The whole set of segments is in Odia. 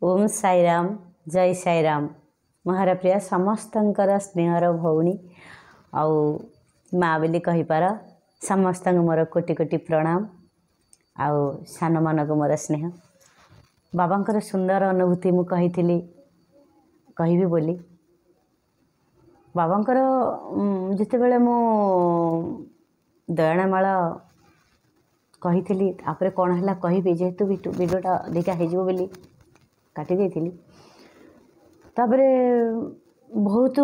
ओम साईराम जय साईराम मोहर प्रिय समस्तंकर स्नेहर भौणी आउ माँ बोली कहीपार समस्त मोर कोटि कोटि प्रणाम आउ सान मानक मोर स्नेह बाबांकर सुंदर अनुभूति मु कही कहबी बोली बाबांकर जितेबले मु दयाणमाल कही तापर कौन है कहबी जेहेतु वीडियोटा अधिका हो बोली काटी देती तापर बहुत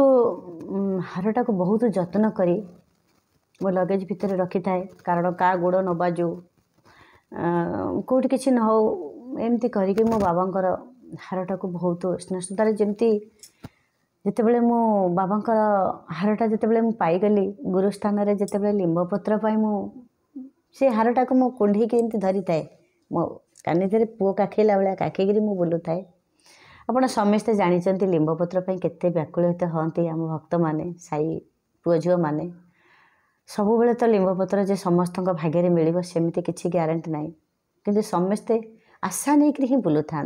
हारटा को बहुत जत्न करी मो लगेज भितर रखी थाए कारण का गोड़ न बाजू कौटी किसी न हो एमती करके मो बाबांकर हारटा को बहुत स्नेह श्रद्धार जमती जितेबले मो बाबांकर हारटा जितेबले मु पाईगली गुरुस्थान रे जितेबले लिंबपत्र पाई मु से हारटा को मो कुंढे के एमती धरी थाए मो कानी थे पुओ काखेला भाया काखेकरी मु बुलू थाए आपण समस्ते जानते लिंबपत्र केते व्याकुलित हमें आम भक्त मैंने साई पुओ झील मैंने सब बेले तो लिंबपत्र जे समस्त भाग्य मिल सेमती किसी ग्यारंटी ना कि समस्ते आशा नहीं हिं बुलू था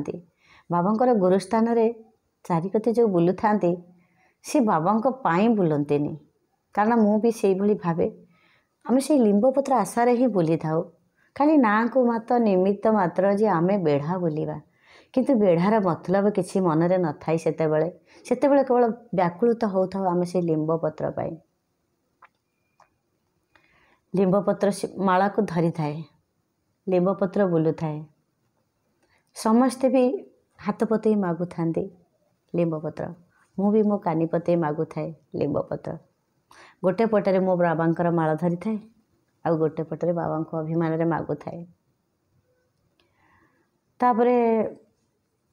बाबांकर गुरुस्थान रे चारिकते जो बुलू था सी बाबा बुलते कारण मु भी से भली भावे आम से लिंबपत्र आशार ही बुली था खाली ना को मात्र निमित्त मात्र जे आमे बेढ़ा बुलिबा किंतु बेढ़ार मतलब किसी मनरे न थाई सेतेबेले केवल व्याकुलित होता आमे से लिंबपत्र पाई लिंबपत्र माला को धरी थाए लिंबपत्र बुलू थाए समस्ते भी हाथ पते मागु थांती लिंबपत्र मु भी मो कानी पते मागु थाए लिंबपत्र गोटे पटरे मो बाबांकर माला धरी थाए आ गोटे पटरे बाबा को अभिमान रे मागु थाए तापरे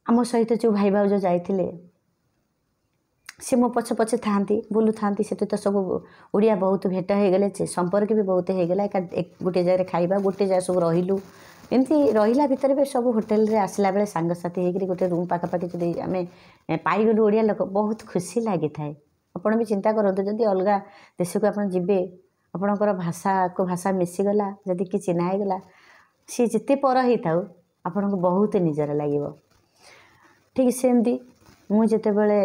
आम सहित जो भाई भाउज जाइथिले से मो पछ पछे थांती बुलू थांती से तो सब ओडिया बहुत भेट हो गले संपर्क भी बहुत हो गला गोटे जगह खाइबा गोटे जगह सब रहिलु एमती रहिला भितर भी सब होटेल रे आसला बेले सांगसाथी होकर गोटे रूम पाखापाखि जदि आम पाईगलु ओडिया लोक बहुत खुशी लगी थाए आपण भी चिंता करते जदि अलग देश को आप जीवे आपणकर भाषा को भाषा मिसीगला जदि कि चिन्हा होगला सी जिते पर ही था आपन को बहुत निजर लगे ठीक सेमती मुझे बड़े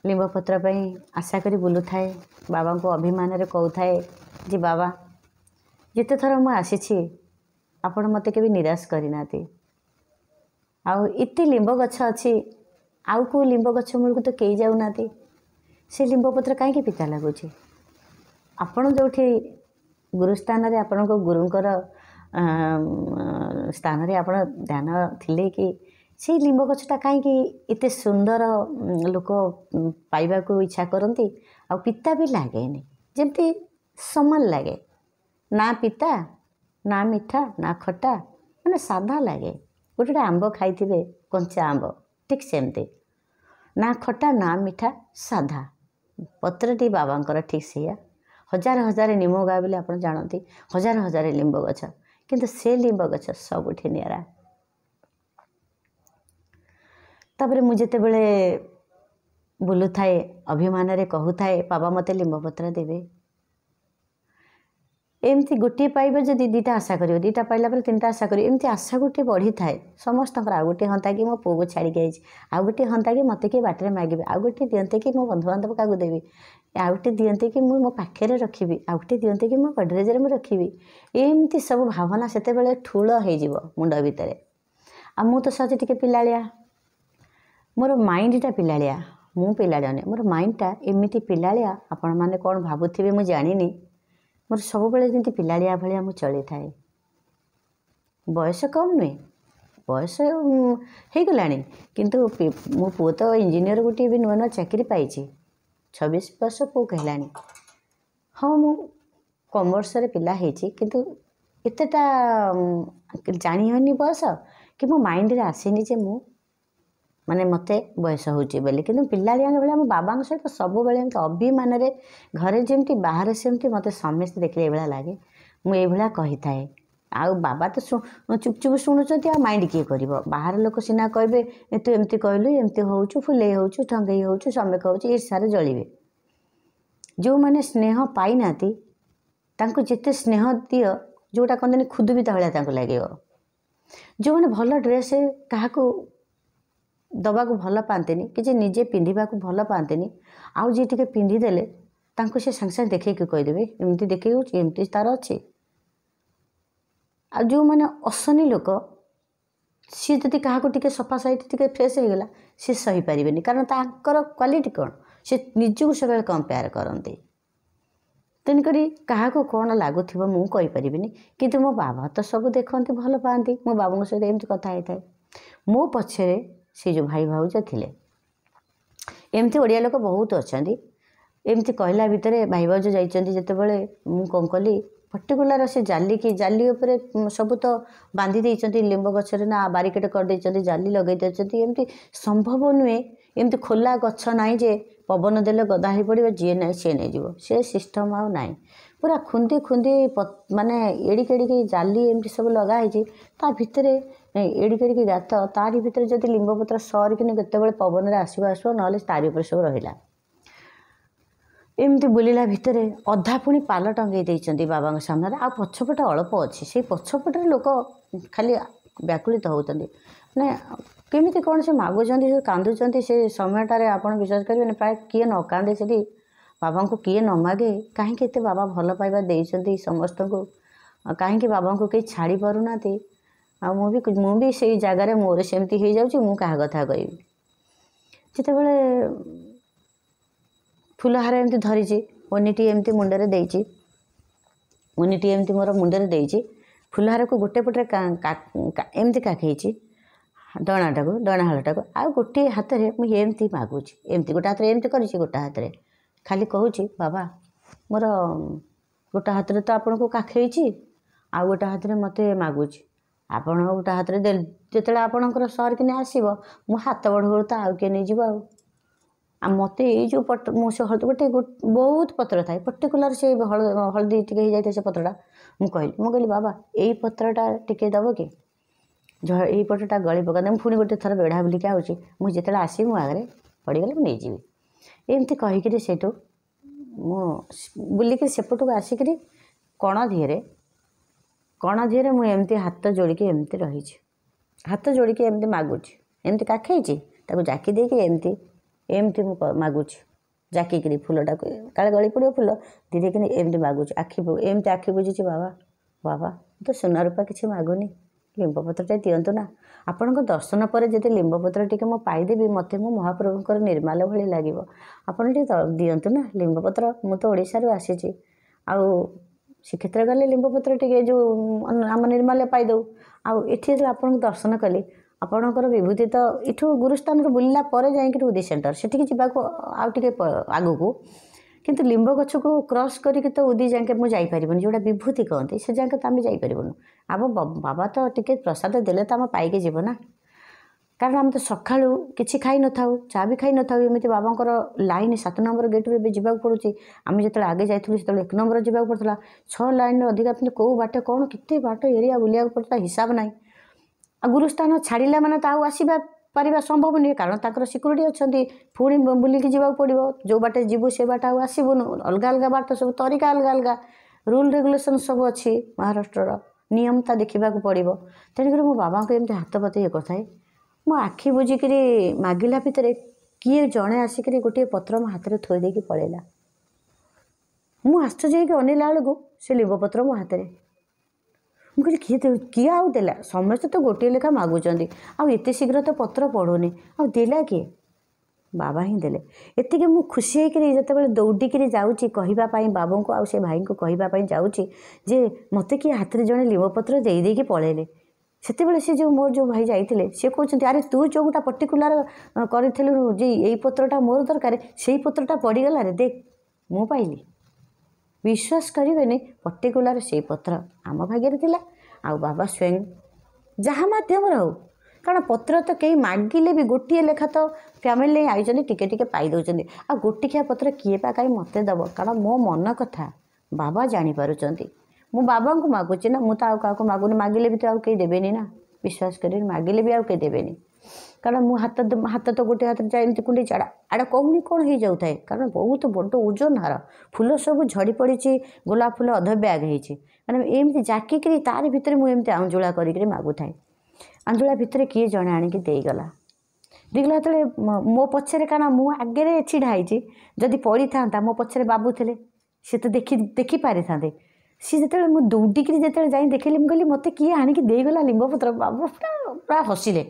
लिंबपत्र आशा करी बुलू थाए बाबा को अभिमान रे कहू थाए जी बाबा जिते थर मु आसी आपण मत के निराश करना आउ इतने लिंब गछ अच्छी आउ को लिंब गछ मूल को तो कई जाऊना से लिंबपत्र कहीं पिता लगुच आपण जो गुरुस्थान रे आपण को गुरुंकर स्थान रे आपण ध्यान थिले कि से लिंब गछटा कहीं इतने सुंदर लोक पाइबा को इच्छा करती आ पिता भी लगे जमती समान लगे ना पिता ना मिठा ना खटा मैंने साधा लगे गोटे आंब खाई कंचा आंब ठीक सेमती ना खटा ना मिठा साधा पत्रटी बाबांकर ठीक से हजार हजार निम गा बोले आप जानते हजार हजार लिंब गछ किंतु से लिंब गछ सबुठी निरा तापर मुझे बड़े बुलू थाए अभिमान रे कहू थाए बाबा मते लिंबपत्र देवे एमती गोटे पाइबे जदि दीटा आशा करियो दीटा पाइला पर तीनटा आशा करियो एमती आशा गोटे बढ़ी थाए समस्त आ गोटे हंता कि मो पुओ को छाड़ी आई आ गोटे हंता कि मते कि बाटे मागे आ गोटे दियंते कि मो बंधु बांधव क्या देवी आ गोटे दियंते कि मो पाखे रखी आ गोटे दियंते कि मो गडरेज रे रखी एमती सब भावना सेते ठूल हो मुंड भितर आ मु तो सज टिके पिलालिया मोर माइंडटा पिलालिया मु पिलालिया नहीं मोर माइंडटा एमती पिलालिया आपण मैंने कौन भावुवे मुझे जानी मोर सब बेले जमी पिलाड़िया भाया मुझे चली थाए बयस कम नुहे बयस हो गला किंतु मो पुओ तो इंजीनियर गोटे भी नुआ नुआ चाकरी पाई 26 वर्ष पु कहलानी हाँ मु कमर्स रे पिला होती किंतु एतेटा जानी होनी बयस कि मो माइंड रे आसेनी जे मु माने मते बयस होची बोली कि पिलाड़िया बेले मो बाबा सहित सब बेले अभिमान रे घरे जमती बाहर सेमती मते समस्त देखले ये लगे मुझे कही थाए आउ बाबा तो चुप चुप शुणुंट आ माइंड किए कर बाहर लोक सीना कहे तू एमती कहलु एमती होचु फुले होचु ठंगई होचु सम्यक होचु ईर्षार जलिबे जो मैंने स्नेह पाई नाती तांको जिते स्नेह दियो जोटा कहते खुद भी भाया लगे जो मैंने भल ड्रेस क्या ଦେବାକୁ ଭଲ ପାଆନ୍ତିନି କିଛି ନିଜେ ପିନ୍ଧିବାକୁ ଭଲ ପାଆନ୍ତିନି ଆଉ ଯିଏ ଟିକେ ପିନ୍ଧିଦେଲେ ତାଙ୍କୁ ସେ ସାଙ୍ଗେ ସାଙ୍ଗେ ଦେଖେଇକି କହିଦେବେ ଏମିତି ଦେଖେଇ ହେଉଛି ଏମିତି ତାର ଅଛି। ଆଉ ଯେଉଁମାନେ ଅସନି ଲୋକ ସିଏ ଯଦି କାହାକୁ ଟିକେ ସଫା ସାଇଟ୍ ଟିକେ ଫ୍ରେଶ୍ ହେଇଗଲା ସିଏ ସହିପାରିବେନି କାରଣ ତାଙ୍କର କ୍ୱାଲିଟି କ'ଣ ସେ ନିଜକୁ ସବୁବେଳେ କମ୍ପେୟାର କରନ୍ତି। ତେଣୁକରି କାହାକୁ କ'ଣ ଲାଗୁଥିବ ମୁଁ କହିପାରିବିନି କିନ୍ତୁ ମୋ ବାବା ତ ସବୁ ଦେଖନ୍ତି ଭଲ ପାଆନ୍ତି। ମୋ ବାବାଙ୍କ ସହିତ ଏମିତି କଥା ହେଇଥାଏ। ମୋ ପଛରେ ସେ ଯେଉଁ ଭାଇ ଭାଉଜ ଥିଲେ ଏମିତି ଓଡ଼ିଆ ଲୋକ ବହୁତ ଅଛନ୍ତି। ଏମିତି କହିଲା ଭିତରେ ଭାଇ ଭାଉଜ ଯାଇଛନ୍ତି ଯେତେବେଳେ ମୁଁ କ'ଣ କଲି ପର୍ଟିକୁଲାର ସେ ଜାଲି ଉପରେ ସବୁ ତ ବାନ୍ଧି ଦେଇଛନ୍ତି ଲିମ୍ବ ଗଛରେ ନା ବାରିକେଡ଼ କରିଦେଇଛନ୍ତି ଜାଲି ଲଗାଇ ଦେଇଛନ୍ତି। ଏମିତି ସମ୍ଭବ ନୁହେଁ ଏମିତି ଖୋଲା ଗଛ ନାହିଁ ଯେ ପବନ ଦେଲେ ଗଦା ହେଇ ପଡ଼ିବ ଯିଏ ନାହିଁ ସିଏ ନେଇଯିବ ସେ ସିଷ୍ଟମ୍ ଆଉ ନାହିଁ। ପୁରା ଖୁନ୍ଦି ଖୁନ୍ଦି ମାନେ ଏଡ଼ିକି ଏଡ଼ିକି ଜାଲି ଏମିତି ସବୁ ଲଗା ହେଇଛି ତା ଭିତରେ ଏଡ଼ିକି ଏଡ଼ିକି ଗାତ ତାରି ଭିତରେ ଯଦି ଲିମ୍ବପତ୍ର ସରିକିନି କେତେବେଳେ ପବନରେ ଆସିବ ନହେଲେ ତାରି ଉପରେ ସବୁ ରହିଲା। ଏମିତି ବୁଲିଲା ଭିତରେ ଅଧା ପୁଣି ପାଲ ଟଙ୍ଗେଇ ଦେଇଛନ୍ତି ବାବାଙ୍କ ସାମ୍ନାରେ ଆଉ ପଛପଟେ ଅଳ୍ପ ଅଛି। ସେଇ ପଛପଟରେ ଲୋକ ଖାଲି ବ୍ୟାକୁଳିତ ହେଉଛନ୍ତି ମାନେ କେମିତି କ'ଣ ସେ ମାଗୁଛନ୍ତି ସେ କାନ୍ଦୁଛନ୍ତି। ସେ ସମୟଟାରେ ଆପଣ ବିଶ୍ୱାସ କରିବେନି ପ୍ରାୟ କିଏ ନ କାନ୍ଦେ ସେଠି ବାବାଙ୍କୁ କିଏ ନ ମାଗେ କାହିଁକି ଏତେ ବାବା ଭଲ ପାଇବା ଦେଇଛନ୍ତି ସମସ୍ତଙ୍କୁ କାହିଁକି ବାବାଙ୍କୁ କେହି ଛାଡ଼ି ପାରୁନାହାନ୍ତି। ଆଉ ମୁଁ ବି ସେଇ ଜାଗାରେ ମୋର ସେମିତି ହେଇଯାଉଛି ମୁଁ କାହା କଥା କହିବି। ଯେତେବେଳେ ଫୁଲହାର ଏମିତି ଧରିଛି ଓନିଟି ଏମିତି ମୁଣ୍ଡରେ ଦେଇଛି ଓନିଟି ଏମିତି ମୋର ମୁଣ୍ଡରେ ଦେଇଛି ଫୁଲହାରକୁ ଗୋଟେ ପଟରେ ଏମିତି କାଖେଇଛି ଡଣାହାଳଟାକୁ ଆଉ ଗୋଟିଏ ହାତରେ ମୁଁ ଏମିତି ମାଗୁଛି ଏମିତି ଗୋଟେ ହାତରେ ଏମିତି କରିଛି ଗୋଟେ ହାତରେ ଖାଲି କହୁଛି ବାବା ମୋର ଗୋଟେ ହାତରେ ତ ଆପଣଙ୍କୁ କାଖେଇଛି ଆଉ ଗୋଟେ ହାତରେ ମୋତେ ମାଗୁଛି ଆପଣ ଗୋଟେ ହାତରେ ଯେତେବେଳେ ଆପଣଙ୍କର ସରିକିନି ଆସିବ ମୁଁ ହାତ ବଢ଼ଉ ତ ଆଉ କିଏ ନେଇଯିବ ଆଉ ମୋତେ ଏଇ ଯେଉଁ ମୁଁ ସେ ଗୋଟେ ବହୁତ ପତ୍ର ଥାଏ ପର୍ଟିକୁଲାର ସେ ହଳଦୀ ଟିକେ ହେଇଯାଇଥାଏ ସେ ପତ୍ରଟା ମୁଁ କହିଲି ବାବା ଏଇ ପତ୍ରଟା ଟିକେ ଦେବ କି ଏଇ ପତ୍ରଟା ଗଳି ପକାନ୍ତେ ମୁଁ ପୁଣି ଗୋଟେ ଥର ବେଢ଼ା ବୁଲିକି ଆଉଛି ମୁଁ ଯେତେବେଳେ ଆସିବି ମୋ ଆଗରେ ପଡ଼ିଗଲେ ମୁଁ ନେଇଯିବି ଏମିତି କହିକିରି ସେଇଠୁ ମୁଁ ବୁଲିକି ସେପଟକୁ ଆସିକିରି କଣ ଧିଅରେ ମୁଁ ଏମିତି ହାତ ଯୋଡ଼ିକି ଏମିତି ରହିଛି ହାତ ଯୋଡ଼ିକି ଏମିତି ମାଗୁଛି ଏମିତି କାଖେଇଛି ତାକୁ ଜାକି ଦେଇକି ଏମିତି ମୁଁ ମାଗୁଛି ଜାକିକିରି ଫୁଲଟାକୁ କାଳେ ଗଳି ପଡ଼ିବ ଫୁଲ ଧୀରେ କିନି ଏମିତି ମାଗୁଛି ଏମିତି ଆଖି ବୁଝିଛି ବାବା ତ ସୁନା ରୂପା କିଛି ମାଗୁନି ଲିମ୍ବପତ୍ରଟା ଦିଅନ୍ତୁ ନା ଆପଣଙ୍କ ଦର୍ଶନ ପରେ ଯଦି ଲିମ୍ବପତ୍ର ଟିକେ ମୁଁ ପାଇଦେବି ମୋତେ ମୋ ମହାପ୍ରଭୁଙ୍କର ନିର୍ମାଲ ଭଳି ଲାଗିବ ଆପଣ ଟିକେ ଦିଅନ୍ତୁ ନା ଲିମ୍ବପତ୍ର ମୁଁ ତ ଓଡ଼ିଶାରୁ ଆସିଛି ଆଉ ଶ୍ରୀକ୍ଷେତ୍ର ଗଲେ ଲିମ୍ବପତ୍ର ଟିକେ ଯେଉଁ ଆମ ନିର୍ମାଲ୍ୟ ପାଇଦେଉ ଆଉ ଏଠି ଯେତେବେଳେ ଆପଣଙ୍କୁ ଦର୍ଶନ କଲି ଆପଣଙ୍କର ବିଭୂତି ତ ଏଠୁ ଗୁରୁସ୍ଥାନରୁ ବୁଲିଲା ପରେ ଯାଇକିରି ଉଦି ସେଣ୍ଟର ସେଠିକି ଯିବାକୁ ଆଉ ଟିକେ ଆଗକୁ କିନ୍ତୁ ଲିମ୍ବ ଗଛକୁ କ୍ରସ୍ କରିକି ତ ଉଦି ଯାକେ ମୁଁ ଯାଇପାରିବୁନି ଯେଉଁଟା ବିଭୂତି କହନ୍ତି ସେ ଯାକେ ତ ଆମେ ଯାଇପାରିବୁନି ଆମ ବାବା ତ ଟିକେ ପ୍ରସାଦ ଦେଲେ ତ ଆମେ ପାଇକି ଯିବ ନା କାରଣ ଆମେ ତ ସକାଳୁ କିଛି ଖାଇନଥାଉ ଚା ବି ଖାଇନଥାଉ ଏମିତି ବାବାଙ୍କର ଲାଇନ୍ 7 ନମ୍ବର ଗେଟ୍ରୁ ଏବେ ଯିବାକୁ ପଡ଼ୁଛି ଆମେ ଯେତେବେଳେ ଆଗେ ଯାଇଥିଲୁ ସେତେବେଳେ 1 ନମ୍ବର ଯିବାକୁ ପଡ଼ୁଥିଲା 6 ଲାଇନ୍ରେ ଅଧିକା କିନ୍ତୁ କେଉଁ ବାଟ କ'ଣ କେତେ ବାଟ ଏରିଆ ବୁଲିବାକୁ ପଡ଼ୁଥିଲା ହିସାବ ନାହିଁ ଆଉ ଗୁରୁସ୍ଥାନ ଛାଡ଼ିଲା ମାନେ ତ ଆଉ ଆସିବା ପାରିବା ସମ୍ଭବ ନୁହେଁ କାରଣ ତାଙ୍କର ସିକ୍ୟୁରିଟି ଅଛନ୍ତି ପୁଣି ବୁଲିକି ଯିବାକୁ ପଡ଼ିବ ଯେଉଁ ବାଟେ ଯିବୁ ସେ ବାଟ ଆଉ ଆସିବୁନୁ ଅଲଗା ଅଲଗା ବାଟ ସବୁ ତରିକା ଅଲଗା ରୁଲ୍ ରେଗୁଲେସନ୍ ସବୁ ଅଛି ମହାରାଷ୍ଟ୍ରର ନିୟମତା ଦେଖିବାକୁ ପଡ଼ିବ ତେଣୁକରି ମୋ ବାବାଙ୍କୁ ଏମିତି ହାତ ପତେଇ ଇଏ କରିଥାଏ ମୋ ଆଖି ବୁଝିକିରି ମାଗିଲା ଭିତରେ କିଏ ଜଣେ ଆସିକିରି ଗୋଟିଏ ପତ୍ର ମୋ ହାତରେ ଥୋଇ ଦେଇକି ପଳେଇଲା ମୁଁ ଆଶ୍ଚର୍ଯ୍ୟ ହେଇକି ଅନେଇଲା ବେଳକୁ ସେ ଲିମ୍ବପତ୍ର ମୋ ହାତରେ ମୁଁ କହିଲି କିଏ ଆଉ ଦେଲା ସମସ୍ତେ ତ ଗୋଟିଏ ଲେଖା ମାଗୁଛନ୍ତି ଆଉ ଏତେ ଶୀଘ୍ର ତ ପତ୍ର ପଡ଼ୁନି ଆଉ ଦେଲା କିଏ ବାବା ହିଁ ଦେଲେ ଏତିକି ମୁଁ ଖୁସି ହେଇକିରି ଯେତେବେଳେ ଦୌଡ଼ିକିରି ଯାଉଛି କହିବା ପାଇଁ ବାବୁଙ୍କୁ ଆଉ ସେ ଭାଇଙ୍କୁ କହିବା ପାଇଁ ଯାଉଛି ଯେ ମୋତେ କିଏ ହାତରେ ଜଣେ ଲିମ୍ବପତ୍ର ଦେଇକି ପଳେଇଲେ ସେତେବେଳେ ସେ ମୋର ଯେଉଁ ଭାଇ ଯାଇଥିଲେ ସେ କହୁଛନ୍ତି ଆରେ ତୁ ଯେଉଁଟା ପର୍ଟିକୁଲାର କରିଥିଲୁ ଯେ ଏଇ ପତ୍ରଟା ମୋର ଦରକାର ସେଇ ପତ୍ରଟା ପଡ଼ିଗଲାରେ ଦେଖ ମୁଁ ପାଇଲି ବିଶ୍ୱାସ କରିବେନି ପର୍ଟିକୁଲାର ସେଇ ପତ୍ର ଆମ ଭାଗ୍ୟରେ ଥିଲା ଆଉ ବାବା ସ୍ୱୟଂ ଯାହା ମାଧ୍ୟମରେ ହଉ କାରଣ ପତ୍ର ତ କେହି ମାଗିଲେ ବି ଗୋଟିଏ ଲେଖା ତ ଫ୍ୟାମିଲି ଆଇଛନ୍ତି ଟିକେ ଟିକେ ପାଇଦେଉଛନ୍ତି ଆଉ ଗୋଟିକିଆ ପତ୍ର କିଏ ବା କାହିଁ ମୋତେ ଦେବ କାରଣ ମୋ ମନ କଥା ବାବା ଜାଣିପାରୁଛନ୍ତି ମୁଁ ବାବାଙ୍କୁ ମାଗୁଛି ନା ମୁଁ ତ ଆଉ କାହାକୁ ମାଗୁନି ମାଗିଲେ ବି ତ ଆଉ କେହି ଦେବେନି ନା ବିଶ୍ୱାସ କରିବେନି ମାଗିଲେ ବି ଆଉ କେହି ଦେବେନି କାରଣ ମୁଁ ହାତ ତ ଗୋଟେ ହାତରେ ଯାଏ ଏମିତି କୁଣ୍ଡେଇ ଚାଡ଼ା ଆଡ଼େ କହୁନି କ'ଣ ହେଇଯାଉଥାଏ କାରଣ ବହୁତ ବଡ଼ ଓଜନ ହାର ଫୁଲ ସବୁ ଝଡ଼ି ପଡ଼ିଛି ଗୋଲାପ ଫୁଲ ଅଧ ବ୍ୟାଗ୍ ହେଇଛି ମାନେ ଏମିତି ଜାକିକିରି ତାରି ଭିତରେ ମୁଁ ଏମିତି ଆଞ୍ଜୁଳା କରିକିରି ମାଗୁଥାଏ ଆଞ୍ଜୁଳା ଭିତରେ କିଏ ଜଣେ ଆଣିକି ଦେଇଗଲା ଦେଖିଲା ଯେତେବେଳେ ମୋ ପଛରେ କାରଣ ମୁଁ ଆଗରେ ଛିଡ଼ା ହେଇଛି ଯଦି ପଡ଼ିଥାନ୍ତା ମୋ ପଛରେ ବାବୁ ଥିଲେ ସେ ତ ଦେଖି ପାରିଥାନ୍ତେ। ସିଏ ଯେତେବେଳେ ମୁଁ ଦୌଡ଼ିକିରି ଯେତେବେଳେ ଯାଇ ଦେଖିଲି ମୁଁ କହିଲି ମୋତେ କିଏ ଆଣିକି ଦେଇଗଲା ଲିମ୍ବପତ୍ର। ବାବୁ ପୁରା ହସିଲେ,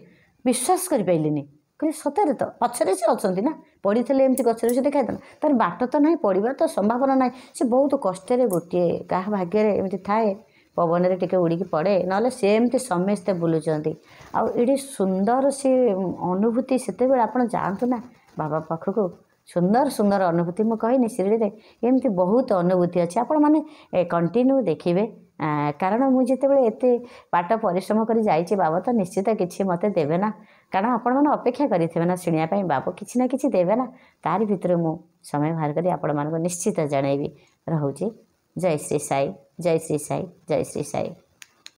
ବିଶ୍ୱାସ କରିପାରିଲିନି। କହିଲେ ସତରେ ତ ପଛରେ ସେ ଅଛନ୍ତି ନା, ପଡ଼ିଥିଲେ ଏମିତି ଗଛରେ ସେ ଦେଖାଇଥାନ୍ତା। ତାର ବାଟ ତ ନାହିଁ, ପଡ଼ିବାର ତ ସମ୍ଭାବନା ନାହିଁ। ସେ ବହୁତ କଷ୍ଟରେ ଗୋଟିଏ କାହା ଭାଗ୍ୟରେ ଏମିତି ଥାଏ ପବନରେ ଟିକେ ଉଡ଼ିକି ପଡ଼େ, ନହେଲେ ସେମିତି ସମସ୍ତେ ବୁଲୁଛନ୍ତି। ଆଉ ଏଠି ସୁନ୍ଦର ସେ ଅନୁଭୂତି ସେତେବେଳେ ଆପଣ ଯାଆନ୍ତୁ ନା ବାବା ପାଖକୁ, ସୁନ୍ଦର ସୁନ୍ଦର ଅନୁଭୂତି। ମୁଁ କହିନି ଶିରିଡ଼ିରେ ଏମିତି ବହୁତ ଅନୁଭୂତି ଅଛି, ଆପଣମାନେ କଣ୍ଟିନ୍ୟୁ ଦେଖିବେ। କାରଣ ମୁଁ ଯେତେବେଳେ ଏତେ ବାଟ ପରିଶ୍ରମ କରି ଯାଇଛି ବାବା ତ ନିଶ୍ଚିତ କିଛି ମୋତେ ଦେବେ ନା, କାରଣ ଆପଣମାନେ ଅପେକ୍ଷା କରିଥିବେ ନା ଶୁଣିବା ପାଇଁ, ବାବୁ କିଛି ନା କିଛି ଦେବେ ନା। ତାରି ଭିତରେ ମୁଁ ସମୟ ବାହାର କରି ଆପଣମାନଙ୍କୁ ନିଶ୍ଚିତ ଜଣାଇବି। ରହୁଛି। ଜୟ ଶ୍ରୀ ସାଇ, ଜୟ ଶ୍ରୀ ସାଇ, ଜୟ ଶ୍ରୀ ସାଇ।